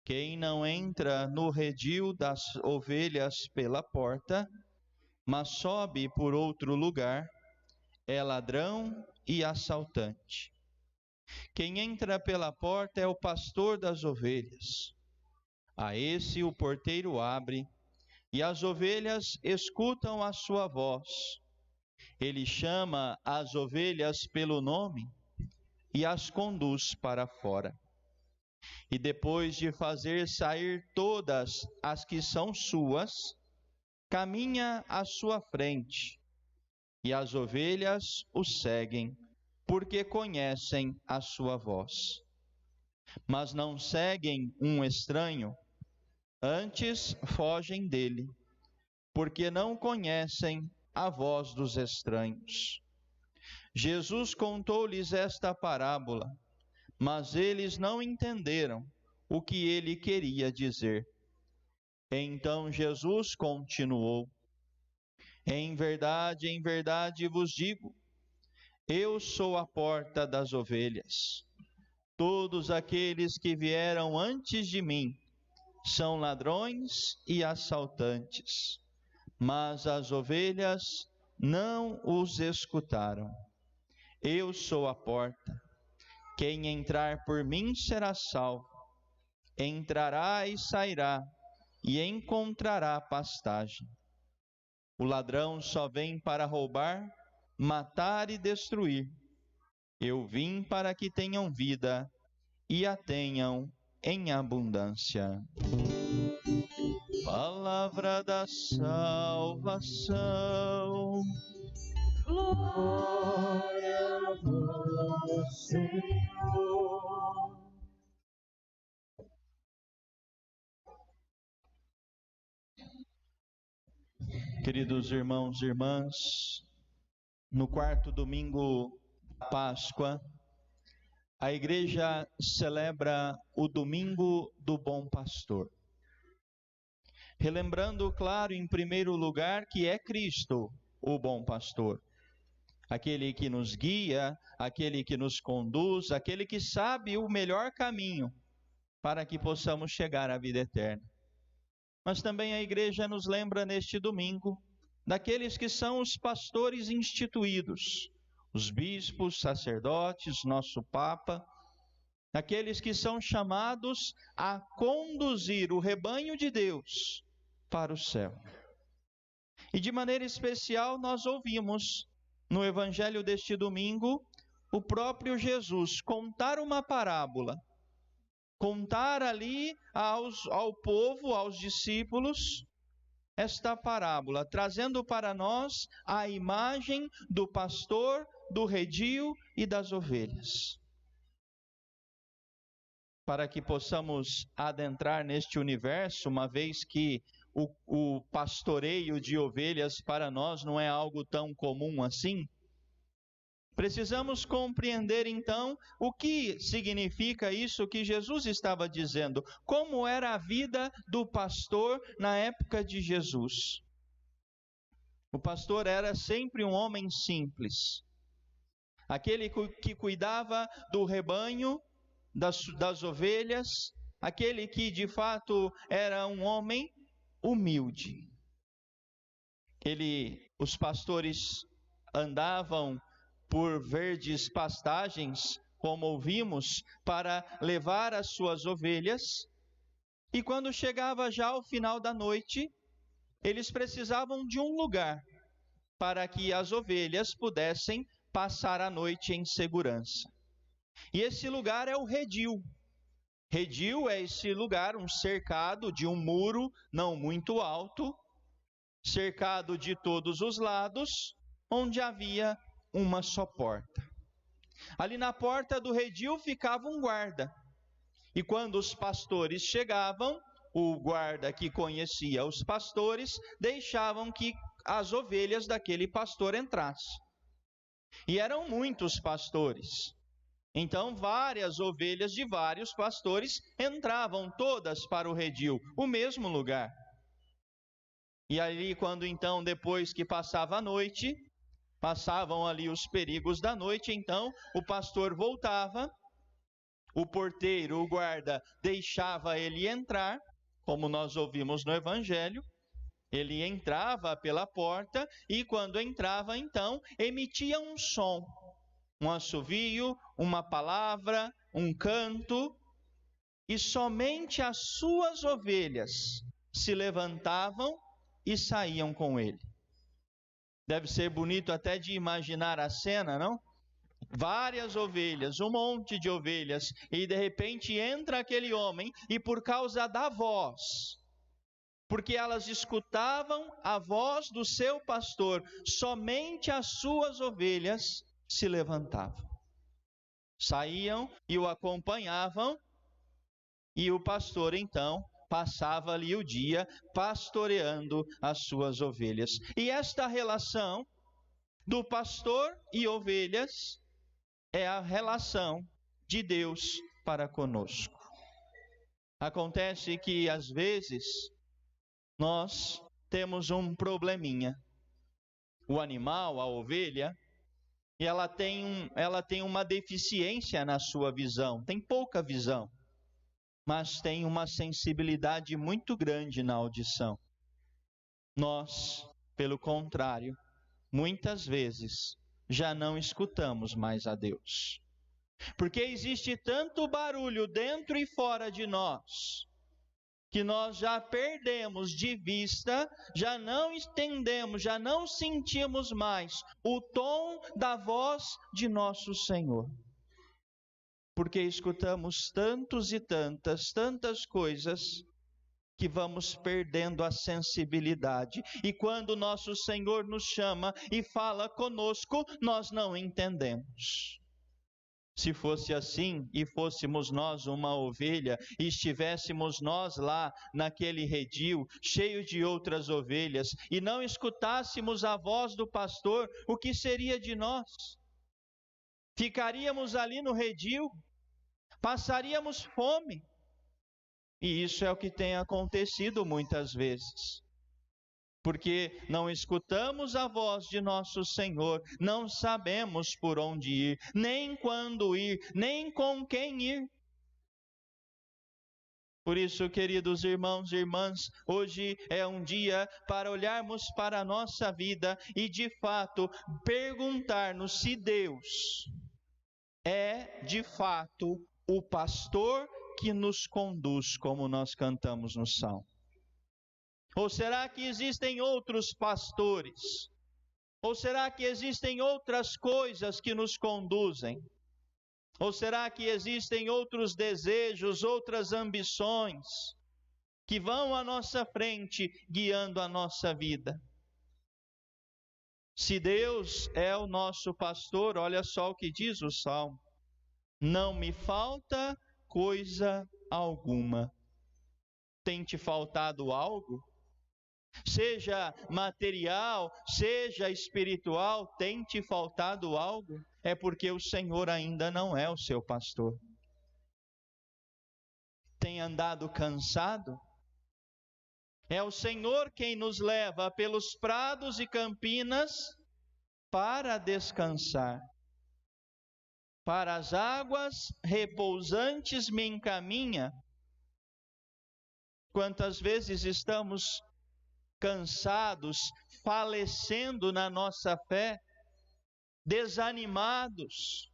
Quem não entra no redil das ovelhas pela porta, mas sobe por outro lugar, é ladrão e assaltante. Quem entra pela porta é o pastor das ovelhas. A esse o porteiro abre, e as ovelhas escutam a sua voz. Ele chama as ovelhas pelo nome e as conduz para fora. E depois de fazer sair todas as que são suas, caminha à sua frente, e as ovelhas o seguem, porque conhecem a sua voz. Mas não seguem um estranho, antes fogem dele, porque não conhecem a voz dos estranhos. Jesus contou-lhes esta parábola, mas eles não entenderam o que ele queria dizer. Então Jesus continuou: em verdade vos digo, eu sou a porta das ovelhas. Todos aqueles que vieram antes de mim são ladrões e assaltantes, mas as ovelhas não os escutaram. Eu sou a porta. Quem entrar por mim será salvo. Entrará e sairá, e encontrará pastagem. O ladrão só vem para roubar, matar e destruir. Eu vim para que tenham vida e a tenham em abundância. Palavra da salvação. Glória a vós, Senhor. Queridos irmãos e irmãs, no quarto domingo da Páscoa, a igreja celebra o domingo do Bom Pastor. Relembrando, claro, em primeiro lugar, que é Cristo o Bom Pastor. Aquele que nos guia, aquele que nos conduz, aquele que sabe o melhor caminho para que possamos chegar à vida eterna. Mas também a igreja nos lembra neste domingo daqueles que são os pastores instituídos, os bispos, sacerdotes, nosso Papa, aqueles que são chamados a conduzir o rebanho de Deus para o céu. E de maneira especial nós ouvimos no evangelho deste domingo o próprio Jesus contar uma parábola, contar ali ao povo, aos discípulos, esta parábola, trazendo para nós a imagem do pastor, do redil e das ovelhas. Para que possamos adentrar neste universo, uma vez que o pastoreio de ovelhas para nós não é algo tão comum assim, precisamos compreender então o que significa isso que Jesus estava dizendo, como era a vida do pastor na época de Jesus. O pastor era sempre um homem simples, aquele que cuidava do rebanho, das ovelhas, aquele que de fato era um homem humilde. Os pastores andavam por verdes pastagens, como ouvimos, para levar as suas ovelhas, e quando chegava já ao final da noite, eles precisavam de um lugar para que as ovelhas pudessem passar a noite em segurança. E esse lugar é o redil. Redil é esse lugar, um cercado de um muro não muito alto, cercado de todos os lados, onde havia uma só porta. Ali na porta do redil ficava um guarda. E quando os pastores chegavam, o guarda que conhecia os pastores, deixavam que as ovelhas daquele pastor entrassem. E eram muitos pastores. Então várias ovelhas de vários pastores entravam todas para o redil, o mesmo lugar. E ali quando então, depois que passava a noite, passavam ali os perigos da noite, então o pastor voltava o porteiro, o guarda, deixava ele entrar, como nós ouvimos no Evangelho. Ele entrava pela porta e, quando entrava, então, emitia um som, um assovio, uma palavra, um canto, e somente as suas ovelhas se levantavam e saíam com ele. Deve ser bonito até de imaginar a cena, não? Várias ovelhas, um monte de ovelhas, e de repente entra aquele homem, e por causa da voz, porque elas escutavam a voz do seu pastor, somente as suas ovelhas se levantavam, saíam e o acompanhavam, e o pastor então passava ali o dia pastoreando as suas ovelhas. E esta relação do pastor e ovelhas é a relação de Deus para conosco. Acontece que às vezes nós temos um probleminha. O animal, a ovelha, ela tem uma deficiência na sua visão, tem pouca visão, mas tem uma sensibilidade muito grande na audição. Nós, pelo contrário, muitas vezes já não escutamos mais a Deus, porque existe tanto barulho dentro e fora de nós, que nós já perdemos de vista, já não entendemos, já não sentimos mais o tom da voz de nosso Senhor. Porque escutamos tantos e tantas coisas, que vamos perdendo a sensibilidade. E quando nosso Senhor nos chama e fala conosco, nós não entendemos. Se fosse assim, e fôssemos nós uma ovelha, e estivéssemos nós lá naquele redil, cheio de outras ovelhas, e não escutássemos a voz do pastor, o que seria de nós? Ficaríamos ali no redil, passaríamos fome. E isso é o que tem acontecido muitas vezes. Porque não escutamos a voz de nosso Senhor, não sabemos por onde ir, nem quando ir, nem com quem ir. Por isso, queridos irmãos e irmãs, hoje é um dia para olharmos para a nossa vida e, de fato, perguntar-nos se Deus é, de fato, o pastor que nos conduz, como nós cantamos no Salmo. Ou será que existem outros pastores? Ou será que existem outras coisas que nos conduzem? Ou será que existem outros desejos, outras ambições que vão à nossa frente, guiando a nossa vida? Se Deus é o nosso pastor, olha só o que diz o Salmo: não me falta coisa alguma. Tem te faltado algo? Seja material, seja espiritual, tem te faltado algo? É porque o Senhor ainda não é o seu pastor. Tem andado cansado? É o Senhor quem nos leva pelos prados e campinas para descansar. Para as águas repousantes me encaminha. Quantas vezes estamos cansados, falecendo na nossa fé, desanimados.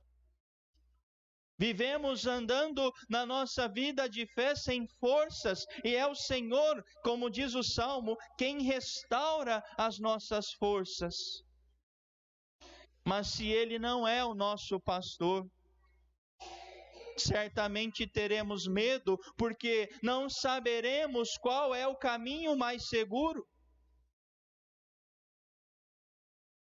Vivemos andando na nossa vida de fé sem forças, e é o Senhor, como diz o Salmo, quem restaura as nossas forças. Mas se Ele não é o nosso pastor, certamente teremos medo, porque não saberemos qual é o caminho mais seguro.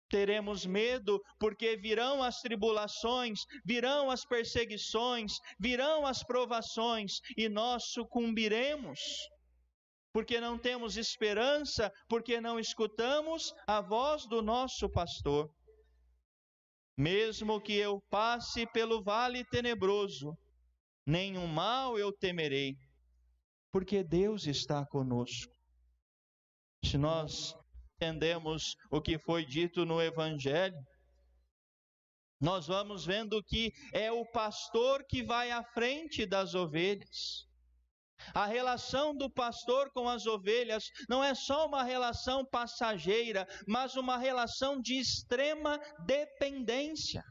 Teremos medo porque virão as tribulações, virão as perseguições, virão as provações, e nós sucumbiremos, porque não temos esperança, porque não escutamos a voz do nosso pastor. Mesmo que eu passe pelo vale tenebroso, nenhum mal eu temerei, porque Deus está conosco. Se nós entendemos o que foi dito no Evangelho, nós vamos vendo que é o pastor que vai à frente das ovelhas. A relação do pastor com as ovelhas não é só uma relação passageira, mas uma relação de extrema dependência.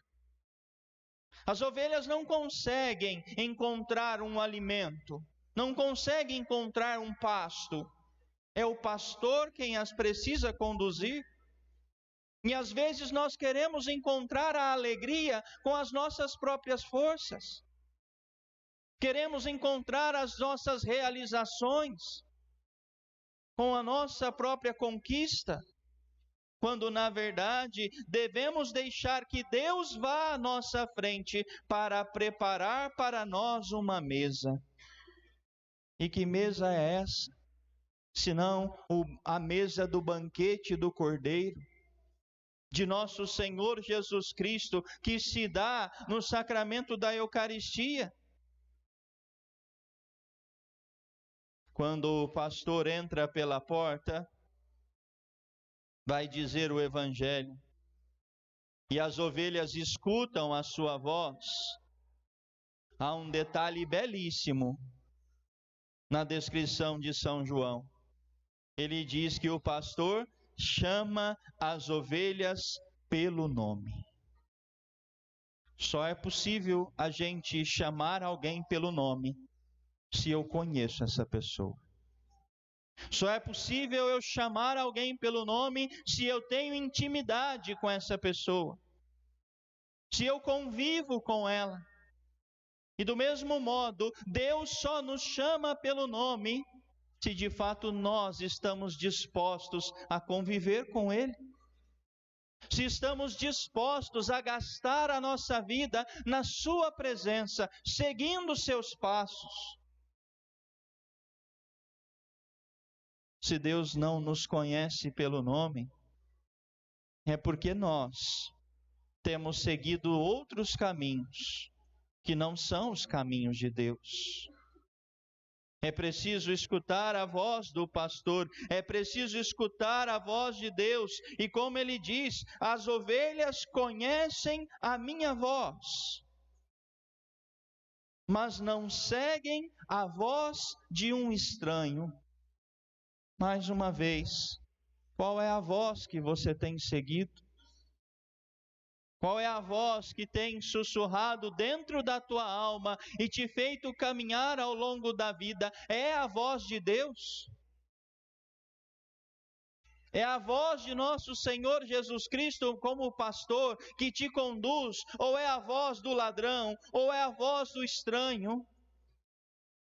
As ovelhas não conseguem encontrar um alimento, não conseguem encontrar um pasto. É o pastor quem as precisa conduzir. E às vezes nós queremos encontrar a alegria com as nossas próprias forças. Queremos encontrar as nossas realizações com a nossa própria conquista, quando na verdade devemos deixar que Deus vá à nossa frente para preparar para nós uma mesa. E que mesa é essa? Senão a mesa do banquete do Cordeiro, de nosso Senhor Jesus Cristo, que se dá no sacramento da Eucaristia. Quando o pastor entra pela porta, vai dizer o Evangelho, e as ovelhas escutam a sua voz. Há um detalhe belíssimo na descrição de São João. Ele diz que o pastor chama as ovelhas pelo nome. Só é possível a gente chamar alguém pelo nome se eu conheço essa pessoa. Só é possível eu chamar alguém pelo nome se eu tenho intimidade com essa pessoa, se eu convivo com ela. E do mesmo modo, Deus só nos chama pelo nome se de fato nós estamos dispostos a conviver com Ele. Se estamos dispostos a gastar a nossa vida na Sua presença, seguindo seus passos. Se Deus não nos conhece pelo nome, é porque nós temos seguido outros caminhos que não são os caminhos de Deus. É preciso escutar a voz do pastor, é preciso escutar a voz de Deus. E como ele diz, as ovelhas conhecem a minha voz, mas não seguem a voz de um estranho. Mais uma vez, qual é a voz que você tem seguido? Qual é a voz que tem sussurrado dentro da tua alma e te feito caminhar ao longo da vida? É a voz de Deus? É a voz de nosso Senhor Jesus Cristo como pastor que te conduz? Ou é a voz do ladrão? Ou é a voz do estranho?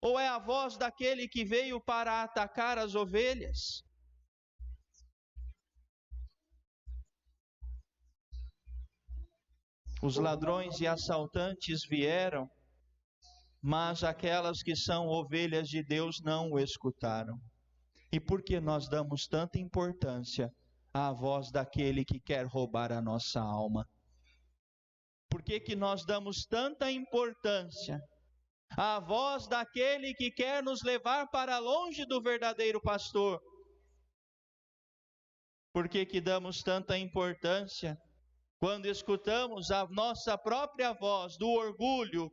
Ou é a voz daquele que veio para atacar as ovelhas? Os ladrões e assaltantes vieram, mas aquelas que são ovelhas de Deus não o escutaram. E por que nós damos tanta importância à voz daquele que quer roubar a nossa alma? Por que nós damos tanta importância à voz daquele que quer nos levar para longe do verdadeiro pastor? Por que damos tanta importância quando escutamos a nossa própria voz do orgulho,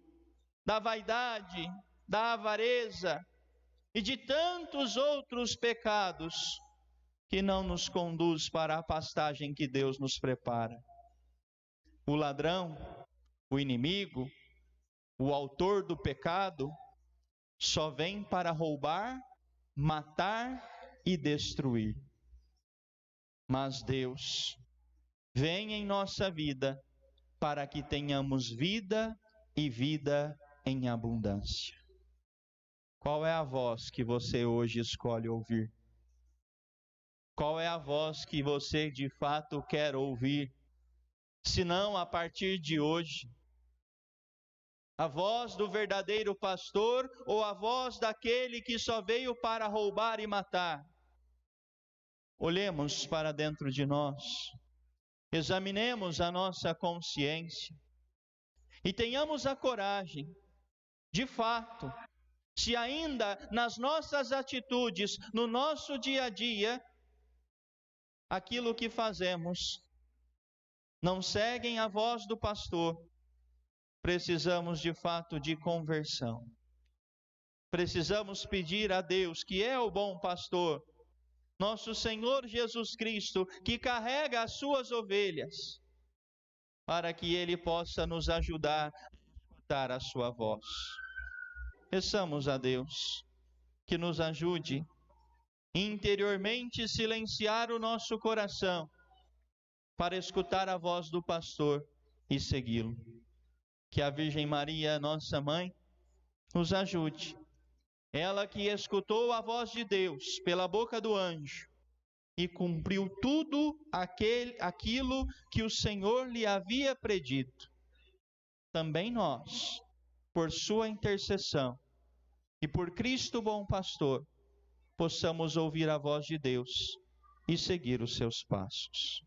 da vaidade, da avareza e de tantos outros pecados que não nos conduz para a pastagem que Deus nos prepara? O ladrão, o inimigo, o autor do pecado, só vem para roubar, matar e destruir. Mas Deus vem em nossa vida para que tenhamos vida e vida em abundância. Qual é a voz que você hoje escolhe ouvir? Qual é a voz que você de fato quer ouvir? Se não, a partir de hoje, a voz do verdadeiro pastor ou a voz daquele que só veio para roubar e matar? Olhemos para dentro de nós, examinemos a nossa consciência e tenhamos a coragem, de fato, se ainda nas nossas atitudes, no nosso dia a dia, aquilo que fazemos não seguem a voz do pastor, precisamos de fato de conversão. Precisamos pedir a Deus, que é o bom pastor, nosso Senhor Jesus Cristo, que carrega as suas ovelhas, para que Ele possa nos ajudar a escutar a sua voz. Peçamos a Deus que nos ajude interiormente silenciar o nosso coração para escutar a voz do pastor e segui-lo. Que a Virgem Maria, nossa mãe, nos ajude. Ela que escutou a voz de Deus pela boca do anjo e cumpriu tudo aquilo que o Senhor lhe havia predito. Também nós, por sua intercessão e por Cristo bom pastor, possamos ouvir a voz de Deus e seguir os seus passos.